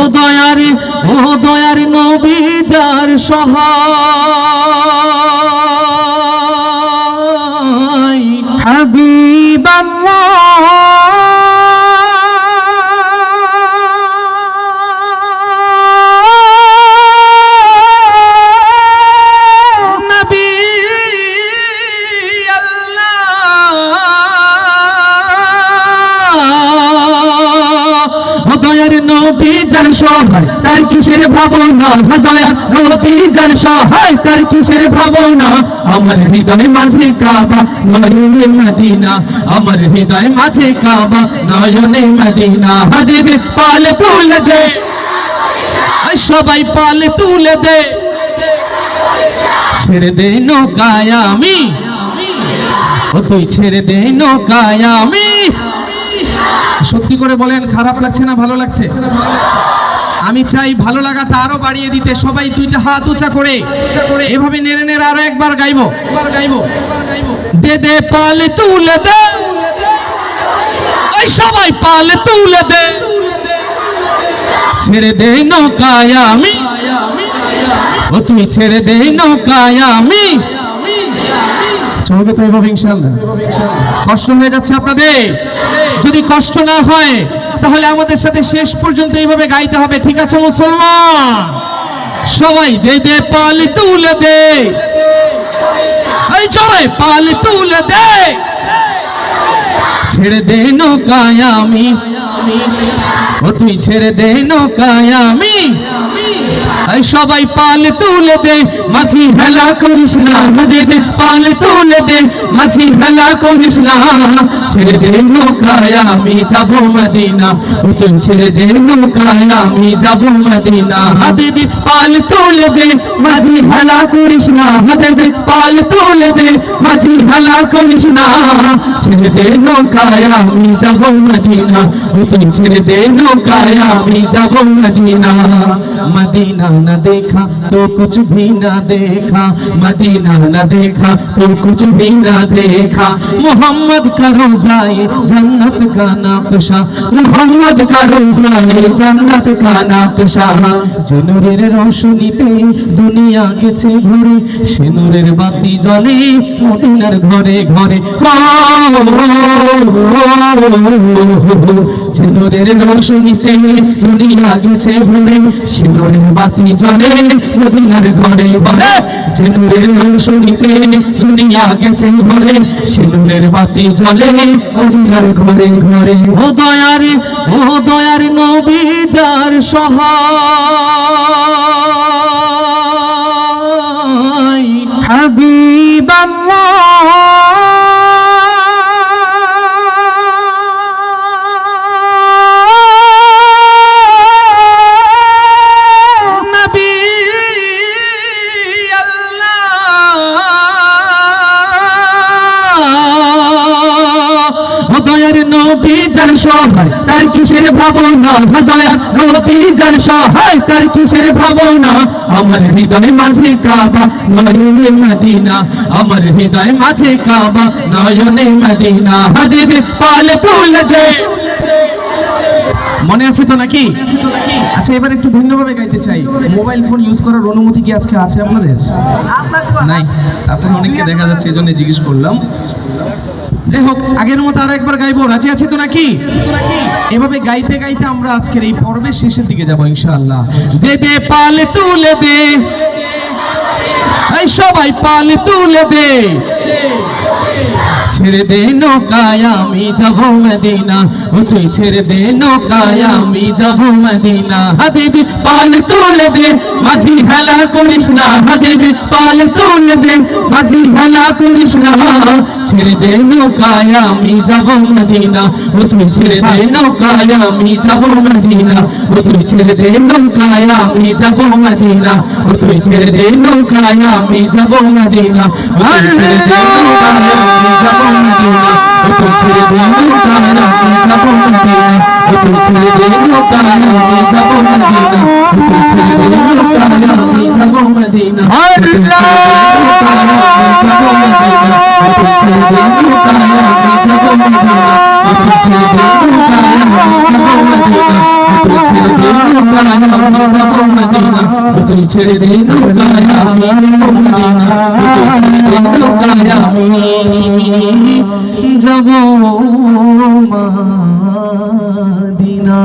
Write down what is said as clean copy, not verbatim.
ও দয়ার নবী যার সহায় হাবিবাল্লাহ নবী যার সহায় তার কিসের ভাবনা, দয়ার নবী যার সহায় তার কিসের ভাবনা। আমার হৃদয় মাঝে কাবা নয়নে মদিনা, আমার হৃদয় মাঝে কাবা নয়নে মদিনা। হাবিবে পাল তুলে দে, সবাই পাল তুলে দে, ছেড়ে দে নৌকায় আমি, ও তুই ছেড়ে দে নৌকায় আমি। সত্যি করে বলেন, খারাপ লাগছে না ভালো লাগছে? আমি চাই ভালো লাগাটা আরো বাড়িয়ে দিতে। সবাই দুইটা হাত উঁচা করে এভাবে নেড়ে নেড়ে আরো একবার গাইবো। দে দে পাল তুলে দে, এই সবাই পাল তুলে দে, ছেড়ে দে নৌকায় আমি, ও তুই ছেড়ে দে নৌকায় আমি। চলবে তো এভাবে ইনশাআল্লাহ? কষ্ট হয়ে যাচ্ছে আপনাদের? যদি কষ্ট না হয় তাহলে আমাদের সাথে শেষ পর্যন্ত এইভাবে গাইতে হবে, ঠিক আছে মুসলমান? সবাই দে দে পাল তুলে দে, এই জোরে পাল তুলে দে, ছেড়ে দে নৌকায় আমি, ও তুই ছেড়ে দে নৌকায় আমি। এই সবাই পাল তুলে দে, মাঝি হেলা করিস না, দে দে পাল তুলে দে, মাঝি হেলা করিস না, ছেড়ে দে নৌকায় আমি যাব মদিনা, ও তুই ছেড়ে দে নৌকায় আমি যাব মদিনা। দে দে পাল তুলে দে, মাঝি হেলা করিস না, দে দে পাল তুলে দে, মাঝি হেলা করিস না, ছেড়ে দে নৌকায় আমি যাব মদিনা, ও তুই ছেড়ে দে নৌকায় আমি যাব মদিনা। मदीना न देखा तो कुछ भी न देखा, मदीना न देखा तो कुछ भी न देखा। मोहम्मद का रोज़ाए जन्नत का नक्शा, मोहम्मद का रोज़ाए जन्नत का नक्शा। যে নূরের রোশনীতে দুনিয়া গেছে ভরে, সে নূরের বাতি জ্বলে মদিনার ঘরে ঘরে। যে নূরের রোশনীতে দুনিয়া গেছে ভরে, সে নূরের বাতি জ্বলে মদিনার ঘরে ঘরে। যে নূরের রোশনীতে দুনিয়া গেছে ভরে, সে নূরের বাতি জ্বলে মদিনার ঘরে ঘরে। ও দয়ার নবী যার সহায় হাবিবাল্লাহ। নবী যার সহায় তার কিসের ভাবনা, দয়ার নবী যার সহায় তার কিসের ভাবনা। আমার হৃদয় মাঝে কাবা নয়নে মদিনা, আমার হৃদয় মাঝে কাবা নয়নে মদিনা। হাবিবে পাল তুলে দে, মনে আছে তো নাকি? আচ্ছা, এবার একটু ভিন্নভাবে গাইতে চাই। মোবাইল ফোন ইউজ করার অনুমতি কি আজকে আছে আপনাদের? নাই। তারপরে অনেককে দেখা যাচ্ছে, এই জন্য জিজ্ঞেস করলাম। যাই হোক, আগের মতো আরো একবার গাইবো, রাজি আছি তো নাকি? এভাবে গাইতে গাইতে আমরা আজকের এই পর্বের শেষের দিকে যাবো ইনশাআল্লাহ। দে দে পাল তুলে দে, এই সবাই পাল তুলে দে, ছেড়ে দে নৌকায় আমি যাব মদিনা, ও তুই ছেড়ে দে নৌকায় আমি যাব মদিনা। হাবিবে পাল তুলে দে, মাঝি হেলা করিস না, হাবিবে পাল তুলে দে, মাঝি হেলা করিস না, ছেড়ে দে নৌকায় আমি যাব মদিনা, ও তুই ছেড়ে দে নৌকায় আমি যাব মদিনা, ও তুই ছেড়ে দে নৌকায় আমি যাব মদিনা, ও তুই ছেড়ে দে নৌকায় আমি যাব মদিনা, ও তুই ছেড়ে দে নৌকায় আমি যাব মদিনা, ও তুই ছেড়ে দে নৌকায় আমি যাব মদিনা, ও তুই ছেড়ে দে নৌকায় আমি যাব মদিনা, ও তুই ছেড়ে দে নৌকায় আমি যাব মদিনা, ও তুই ছেড়ে দে নৌকায় আমি যাব মদিনা, ও তুই ছেড়ে দে নৌকায় আমি যাব মদিনা, ও তুই ছেড়ে দে নৌকায় আমি যাব মদিনা, ও তুই ছেড়ে দে নৌকায় যাব মদিনা তুই ছেড়ে দে নৌকায় আমি মদিনা তুই ছেড়ে দে নৌকায় আমি যাব মদিনা